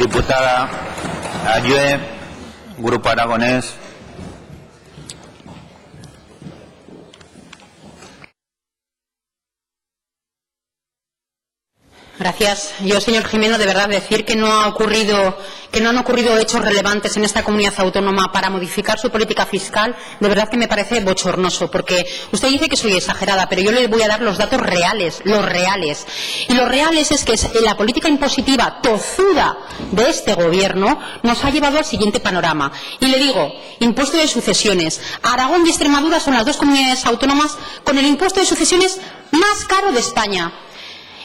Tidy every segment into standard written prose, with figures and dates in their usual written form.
Diputada Ayue, Grupo Aragonés. Gracias. Yo, señor Gimeno, de verdad decir que no han ocurrido hechos relevantes en esta comunidad autónoma para modificar su política fiscal, de verdad que me parece bochornoso, porque usted dice que soy exagerada, pero yo le voy a dar los datos reales, los reales. Y los reales es que la política impositiva tozuda de este Gobierno nos ha llevado al siguiente panorama. Y le digo, impuesto de sucesiones. Aragón y Extremadura son las dos comunidades autónomas con el impuesto de sucesiones más caro de España.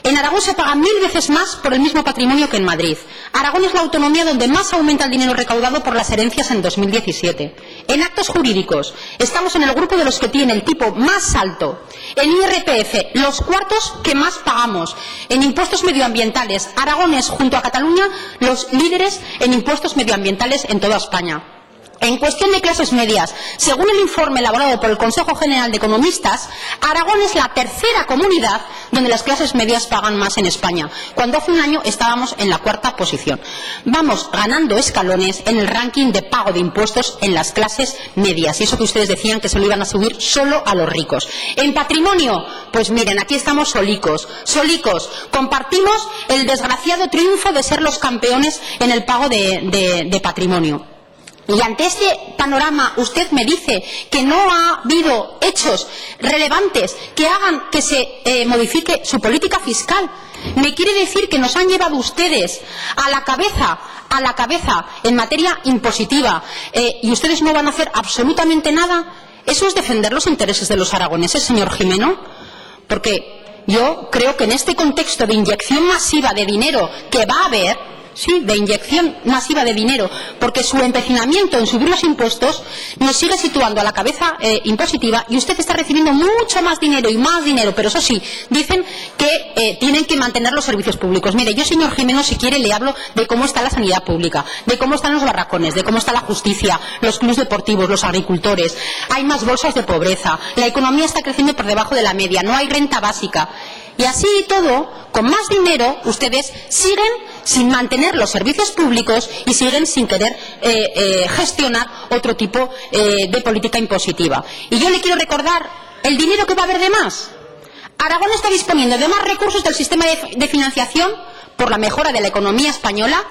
En Aragón se paga 1000 veces más por el mismo patrimonio que en Madrid. Aragón es la autonomía donde más aumenta el dinero recaudado por las herencias en 2017. En actos jurídicos, estamos en el grupo de los que tienen el tipo más alto. En IRPF, los cuartos que más pagamos. En impuestos medioambientales, Aragón es, junto a Cataluña, los líderes en impuestos medioambientales en toda España. En cuestión de clases medias, según el informe elaborado por el Consejo General de Economistas, Aragón es la tercera comunidad donde las clases medias pagan más en España, cuando hace un año estábamos en la cuarta posición. Vamos ganando escalones en el ranking de pago de impuestos en las clases medias, y eso que ustedes decían que se lo iban a subir solo a los ricos. En patrimonio, pues miren, aquí estamos solicos, compartimos el desgraciado triunfo de ser los campeones en el pago de patrimonio. Y ante este panorama usted me dice que no ha habido hechos relevantes que hagan que se modifique su política fiscal. Me quiere decir que nos han llevado ustedes a la cabeza en materia impositiva y ustedes no van a hacer absolutamente nada. ¿Eso es defender los intereses de los aragoneses, señor Gimeno? Porque yo creo que en este contexto de inyección masiva de dinero que va a haber, sí, de inyección masiva de dinero, porque su empecinamiento en subir los impuestos nos sigue situando a la cabeza impositiva, y usted está recibiendo mucho más dinero y más dinero, pero eso sí, dicen que tienen que mantener los servicios públicos. Mire, yo, señor Gimeno, si quiere le hablo de cómo está la sanidad pública, de cómo están los barracones, de cómo está la justicia, los clubes deportivos, los agricultores. Hay más bolsas de pobreza, la economía está creciendo por debajo de la media, no hay renta básica. Y así y todo, con más dinero, ustedes siguen sin mantener los servicios públicos y siguen sin querer gestionar otro tipo de política impositiva. Y yo le quiero recordar el dinero que va a haber de más. Aragón está disponiendo de más recursos del sistema de financiación por la mejora de la economía española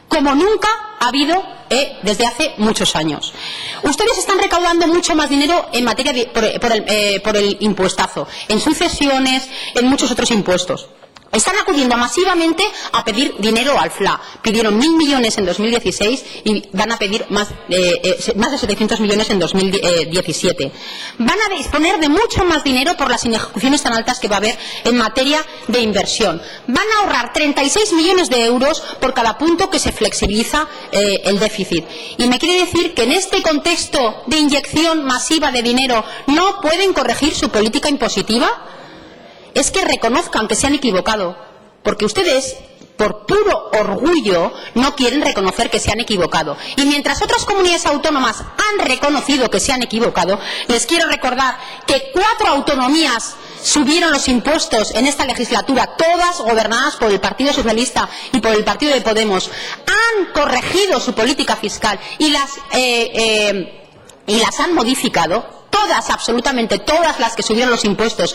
como nunca ha habido desde hace muchos años. Ustedes están recaudando mucho más dinero en materia por el impuestazo, en sucesiones, en muchos otros impuestos. Están acudiendo masivamente a pedir dinero al FLA. Pidieron 1.000 millones en 2016 y van a pedir más de 700 millones en 2017. Van a disponer de mucho más dinero por las inejecuciones tan altas que va a haber en materia de inversión. Van a ahorrar 36 millones de euros por cada punto que se flexibiliza el déficit. Y me quiere decir que en este contexto de inyección masiva de dinero no pueden corregir su política impositiva. Es que reconozcan que se han equivocado, porque ustedes, por puro orgullo, no quieren reconocer que se han equivocado. Y mientras otras comunidades autónomas han reconocido que se han equivocado, les quiero recordar que 4 autonomías subieron los impuestos en esta legislatura, todas gobernadas por el Partido Socialista y por el Partido de Podemos. Han corregido su política fiscal y las han modificado. Todas, absolutamente todas las que subieron los impuestos,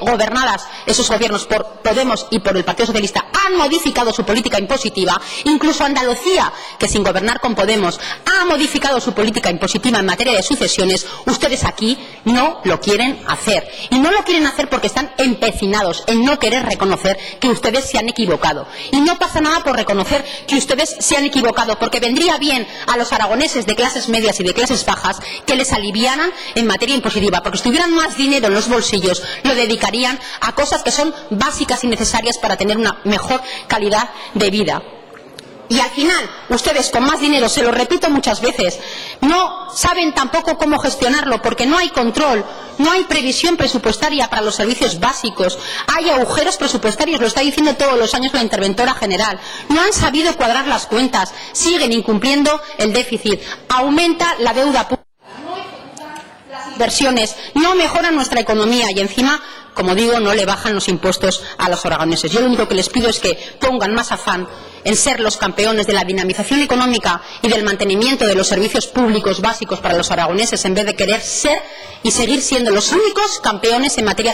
gobernadas esos gobiernos por Podemos y por el Partido Socialista, han modificado su política impositiva. Incluso Andalucía, que sin gobernar con Podemos ha modificado su política impositiva en materia de sucesiones. Ustedes aquí no lo quieren hacer. Y no lo quieren hacer porque están empecinados en no querer reconocer que ustedes se han equivocado. Y no pasa nada por reconocer que ustedes se han equivocado, porque vendría bien a los aragoneses de clases medias y de clases bajas que les aliviaran en materia impositiva, porque si tuvieran más dinero en los bolsillos lo dedicarían a cosas que son básicas y necesarias para tener una mejor calidad de vida. Y al final, ustedes con más dinero, se lo repito muchas veces, no saben tampoco cómo gestionarlo, porque no hay control, no hay previsión presupuestaria para los servicios básicos, hay agujeros presupuestarios, lo está diciendo todos los años la interventora general. No han sabido cuadrar las cuentas, siguen incumpliendo el déficit, aumenta la deuda pública, inversiones, no mejoran nuestra economía y encima, como digo, no le bajan los impuestos a los aragoneses. Yo lo único que les pido es que pongan más afán en ser los campeones de la dinamización económica y del mantenimiento de los servicios públicos básicos para los aragoneses, en vez de querer ser y seguir siendo los únicos campeones en materia